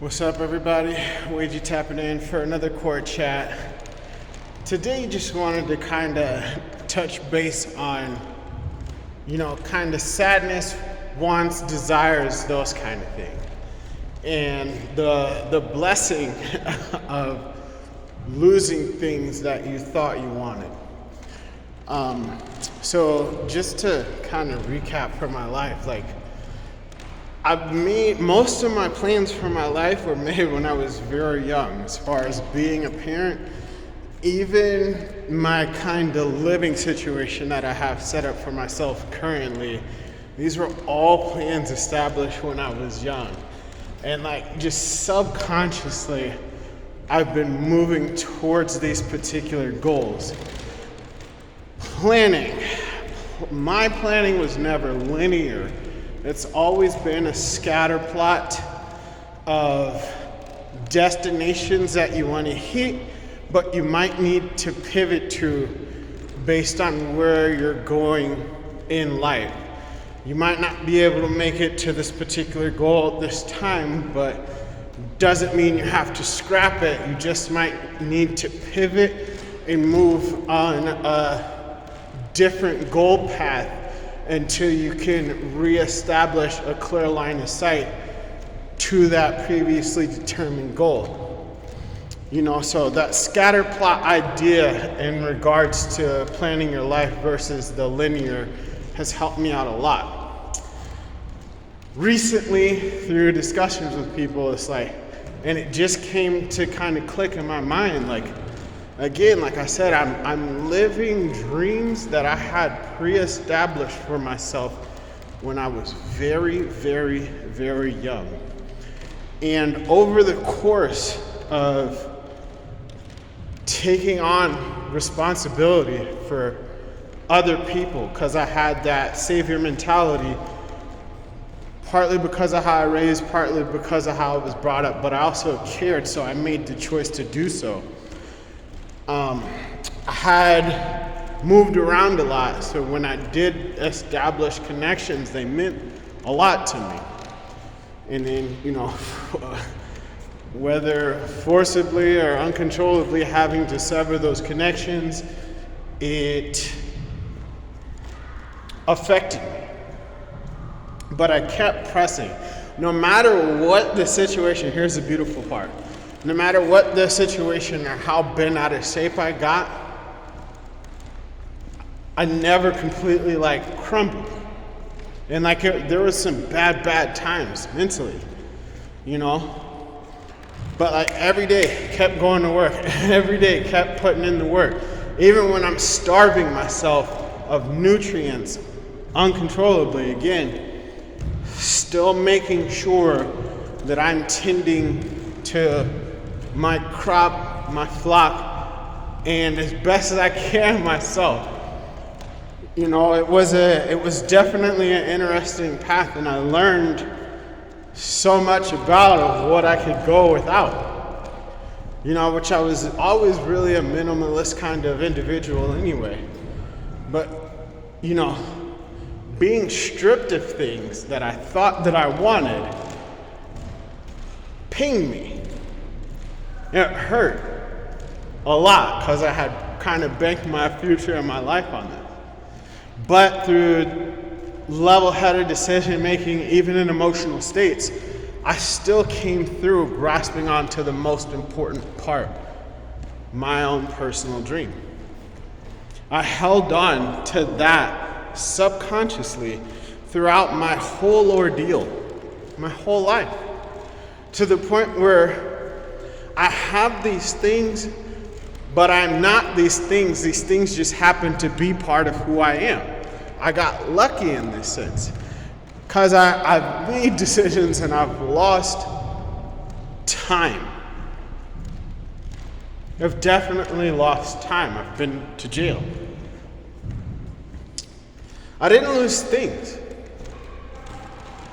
What's up, everybody? Wagey tapping in for another Court Chat. Today, just wanted to kind of touch base on, kind of sadness, wants, desires, those kind of things. And the blessing of losing things that you thought you wanted. So just to kind of recap for my life, most of my plans for my life were made when I was very young, as far as being a parent. Even my kind of living situation that I have set up for myself currently, these were all plans established when I was young. And just subconsciously, I've been moving towards these particular goals. Planning. My planning was never linear. It's always been a scatter plot of destinations that you want to hit, but you might need to pivot to based on where you're going in life. You might not be able to make it to this particular goal at this time, but doesn't mean you have to scrap it. You just might need to pivot and move on a different goal path until you can reestablish a clear line of sight to that previously determined goal. So that scatter plot idea in regards to planning your life versus the linear has helped me out a lot. Recently, through discussions with people, and it just came to kind of click in my mind, again, like I said, I'm living dreams that I had pre-established for myself when I was very, very, very young. And over the course of taking on responsibility for other people, because I had that savior mentality, partly because of how I raised, partly because of how I was brought up, but I also cared, so I made the choice to do so. I had moved around a lot, so when I did establish connections, they meant a lot to me. And then, whether forcibly or uncontrollably having to sever those connections, it affected me. But I kept pressing. No matter what the situation, here's the beautiful part. No matter what the situation or how bent out of shape I got, I never completely crumbled. And there was some bad times mentally, But every day kept going to work. Every day kept putting in the work. Even when I'm starving myself of nutrients uncontrollably, again, still making sure that I'm tending to my crop, my flock, and as best as I can myself. It was definitely an interesting path, and I learned so much about what I could go without. Which I was always really a minimalist kind of individual anyway. But, being stripped of things that I thought that I wanted pinged me. It hurt a lot because I had kind of banked my future and my life on it. But through level-headed decision-making, even in emotional states, I still came through grasping onto the most important part, my own personal dream. I held on to that subconsciously throughout my whole ordeal, my whole life, to the point where I have these things, but I'm not these things. These things just happen to be part of who I am. I got lucky in this sense because I've made decisions and I've lost time. I've definitely lost time. I've been to jail. I didn't lose things.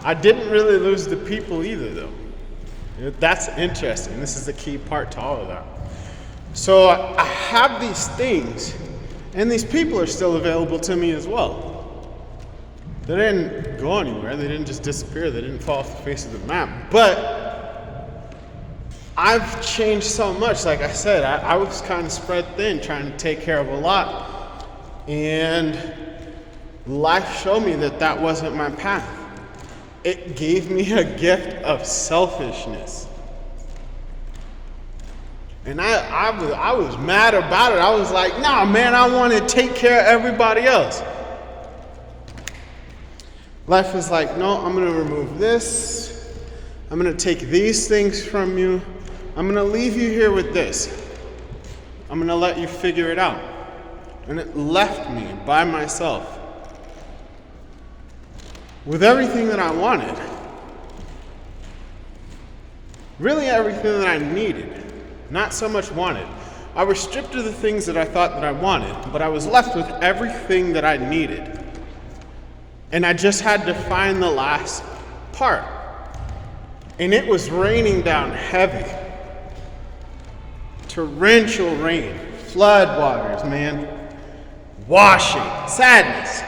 I didn't really lose the people either, though. That's interesting. This is the key part to all of that. So I have these things, and these people are still available to me as well. They didn't go anywhere. They didn't just disappear. They didn't fall off the face of the map. But I've changed so much. Like I said, I was kind of spread thin, trying to take care of a lot. And life showed me that that wasn't my path. It gave me a gift of selfishness. And I was mad about it. I was like, nah, man, I want to take care of everybody else. Life was like, no, I'm going to remove this. I'm going to take these things from you. I'm going to leave you here with this. I'm going to let you figure it out. And it left me by myself with everything that I wanted. Really everything that I needed. Not so much wanted. I was stripped of the things that I thought that I wanted, but I was left with everything that I needed. And I just had to find the last part. And it was raining down heavy. Torrential rain, flood waters, man. Washing, sadness.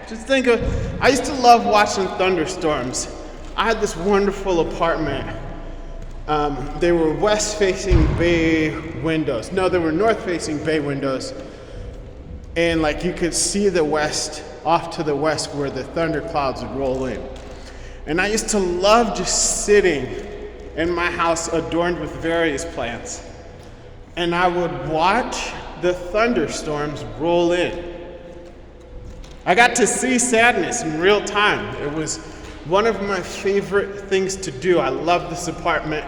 Just think of, I used to love watching thunderstorms. I had this wonderful apartment. They were west-facing bay windows. No, they were north-facing bay windows. And like you could see the west, off to the west where the thunder clouds would roll in. And I used to love just sitting in my house adorned with various plants. And I would watch the thunderstorms roll in. I got to see sadness in real time. It was one of my favorite things to do. I love this apartment.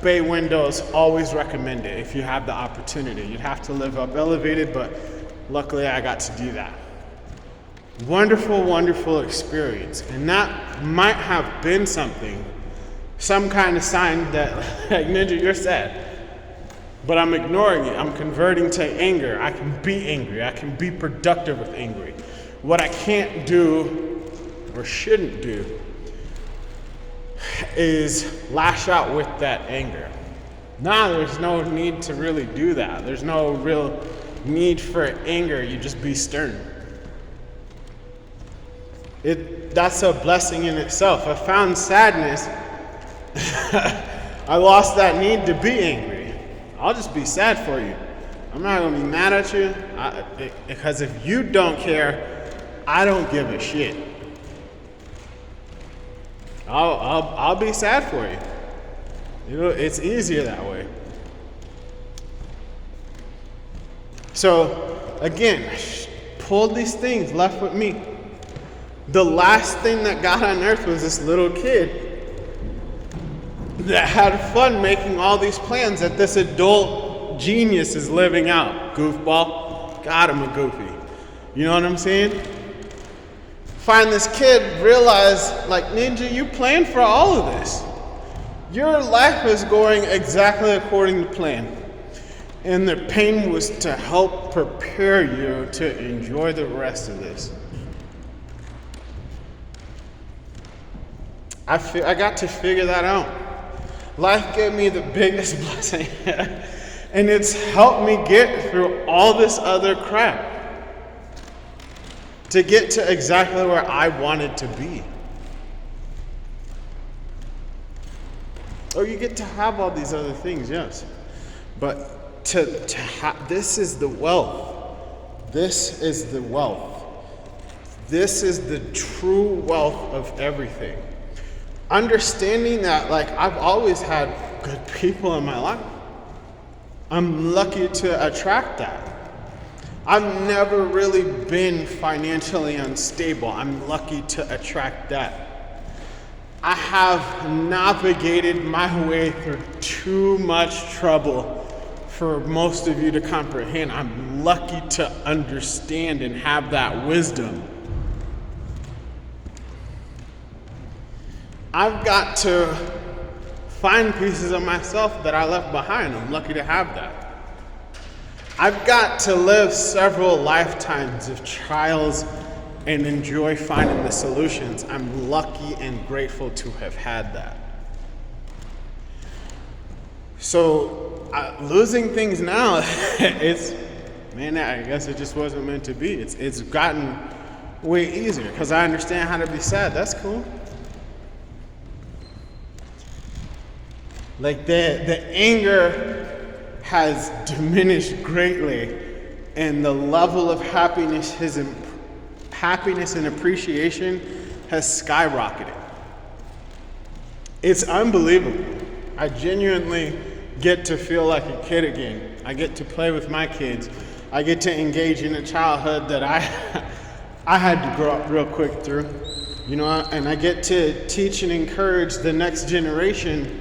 Bay windows, always recommend it if you have the opportunity. You'd have to live up elevated, but luckily I got to do that. Wonderful, wonderful experience. And that might have been something, some kind of sign that, like, Ninja, you're sad. But I'm ignoring it. I'm converting to anger. I can be angry. I can be productive with anger. What I can't do or shouldn't do is lash out with that anger. Nah, there's no need to really do that. There's no real need for anger. You just be stern. That's a blessing in itself. I found sadness. I lost that need to be angry. I'll just be sad for you. I'm not gonna be mad at you because if you don't care, I don't give a shit. I'll be sad for you. You know, it's easier that way. So again, pulled these things, left with me. The last thing that got unearthed was this little kid that had fun making all these plans that this adult genius is living out. Goofball. God, I'm a goofy. You know what I'm saying? Find this kid, realize, like, Ninja, you planned for all of this. Your life is going exactly according to plan. And the pain was to help prepare you to enjoy the rest of this. I got to figure that out. Life gave me the biggest blessing. And it's helped me get through all this other crap to get to exactly where I wanted to be. Oh, you get to have all these other things, yes. But this is the wealth. This is the wealth. This is the true wealth of everything. Understanding that, like, I've always had good people in my life. I'm lucky to attract that. I've never really been financially unstable. I'm lucky to attract that. I have navigated my way through too much trouble for most of you to comprehend. I'm lucky to understand and have that wisdom. I've got to find pieces of myself that I left behind. I'm lucky to have that. I've got to live several lifetimes of trials and enjoy finding the solutions. I'm lucky and grateful to have had that. So losing things now, man, I guess it just wasn't meant to be. It's gotten way easier because I understand how to be sad. That's cool. Like the anger has diminished greatly, and the level of happiness and appreciation has skyrocketed. It's unbelievable. I genuinely get to feel like a kid again. I get to play with my kids. I get to engage in a childhood that I had to grow up real quick through, and I get to teach and encourage the next generation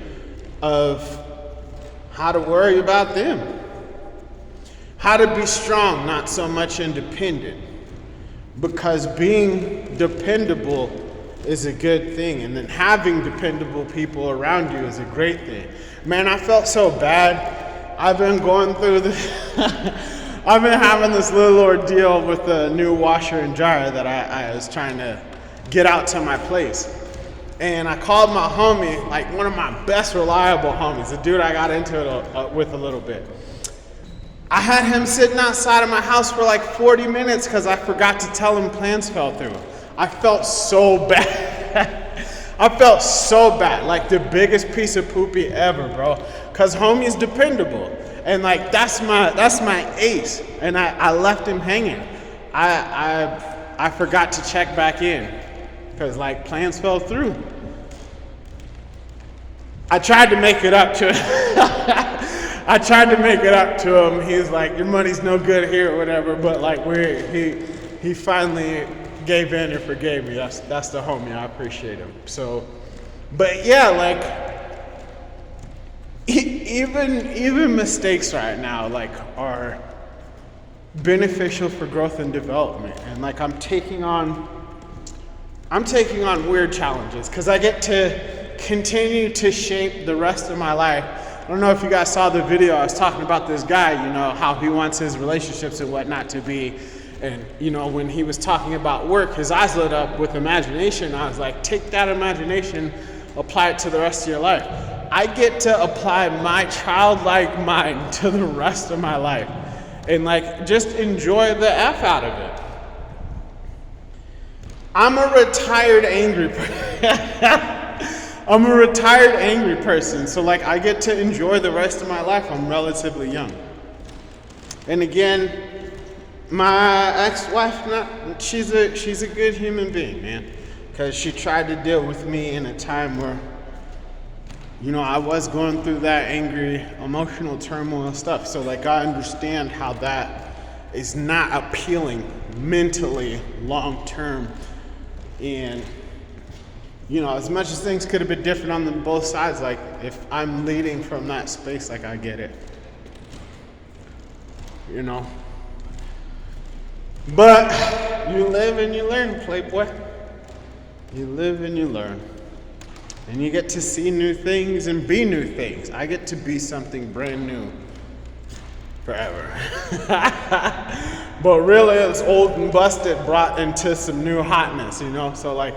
of how to worry about them, how to be strong, not so much independent, because being dependable is a good thing, and then having dependable people around you is a great thing. Man, I felt so bad. I've been going through this. I've been having this little ordeal with the new washer and dryer that I was trying to get out to my place. And I called my homie, like one of my best reliable homies, the dude I got into it with a little bit. I had him sitting outside of my house for like 40 minutes because I forgot to tell him plans fell through. I felt so bad. I felt so bad, like the biggest piece of poopy ever, bro. Cause homie's dependable, and like that's my ace, and I left him hanging. I forgot to check back in, cause like plans fell through. I tried to make it up to him. He's like, your money's no good here or whatever, but like he finally gave in and forgave me. That's the homie. I appreciate him. So, but yeah, like even mistakes right now like are beneficial for growth and development. And like I'm taking on weird challenges because I get to continue to shape the rest of my life. I don't know if you guys saw the video. I was talking about this guy, how he wants his relationships and whatnot to be. And, when he was talking about work, his eyes lit up with imagination. I was like, take that imagination, apply it to the rest of your life. I get to apply my childlike mind to the rest of my life and like just enjoy the F out of it. I'm a retired angry person. So like I get to enjoy the rest of my life. I'm relatively young. And again, my ex-wife, she's a good human being, man, because she tried to deal with me in a time where, I was going through that angry, emotional turmoil stuff. So like I understand how that is not appealing mentally long term. And as much as things could have been different on both sides, like if I'm leading from that space, like I get it. But you live and you learn, playboy. You live and you learn. And you get to see new things and be new things. I get to be something brand new forever. But really it's old and busted brought into some new hotness, So like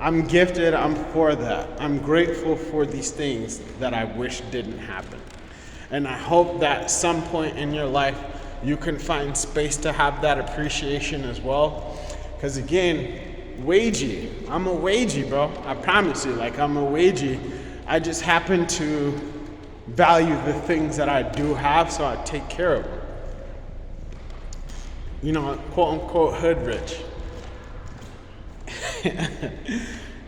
I'm gifted, I'm for that. I'm grateful for these things that I wish didn't happen. And I hope that at some point in your life you can find space to have that appreciation as well. Because again, wagey. I'm a wagey, bro. I promise you, like I'm a wagey. I just happen to value the things that I do have, so I take care of them. Quote unquote hood rich.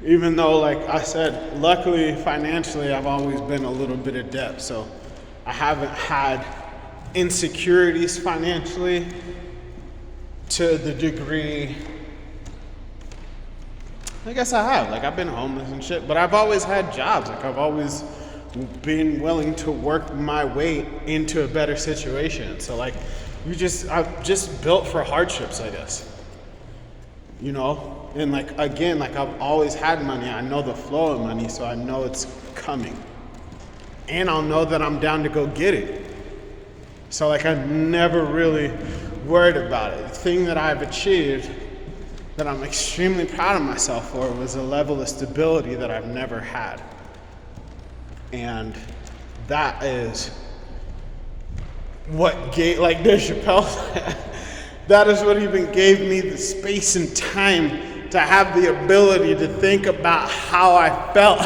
Even though, like I said, luckily financially I've always been a little bit adept, so I haven't had insecurities financially to the degree. I guess I have. Like I've been homeless and shit, but I've always had jobs. Like I've always been willing to work my way into a better situation. So like I've just built for hardships, I guess. And like again, like I've always had money. I know the flow of money, so I know it's coming. And I'll know that I'm down to go get it. So like I'm never really worried about it. The thing that I've achieved that I'm extremely proud of myself for was a level of stability that I've never had. And that is what gave, like Dave Chappelle said, that is what even gave me the space and time to have the ability to think about how I felt.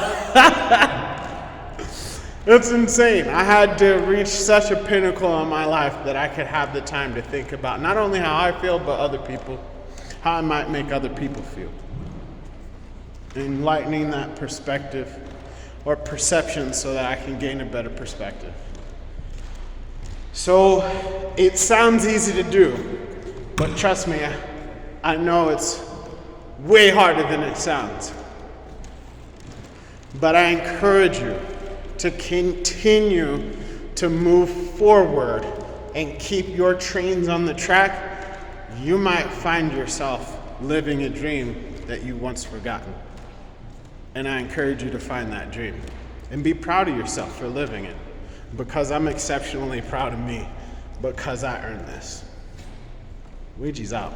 It's insane. I had to reach such a pinnacle in my life that I could have the time to think about not only how I feel, but other people, how I might make other people feel. Enlightening that perspective or perception so that I can gain a better perspective. So it sounds easy to do, but trust me, I know it's way harder than it sounds. But I encourage you to continue to move forward and keep your trains on the track. You might find yourself living a dream that you once forgotten. And I encourage you to find that dream and be proud of yourself for living it, because I'm exceptionally proud of me because I earned this. Ouija's out.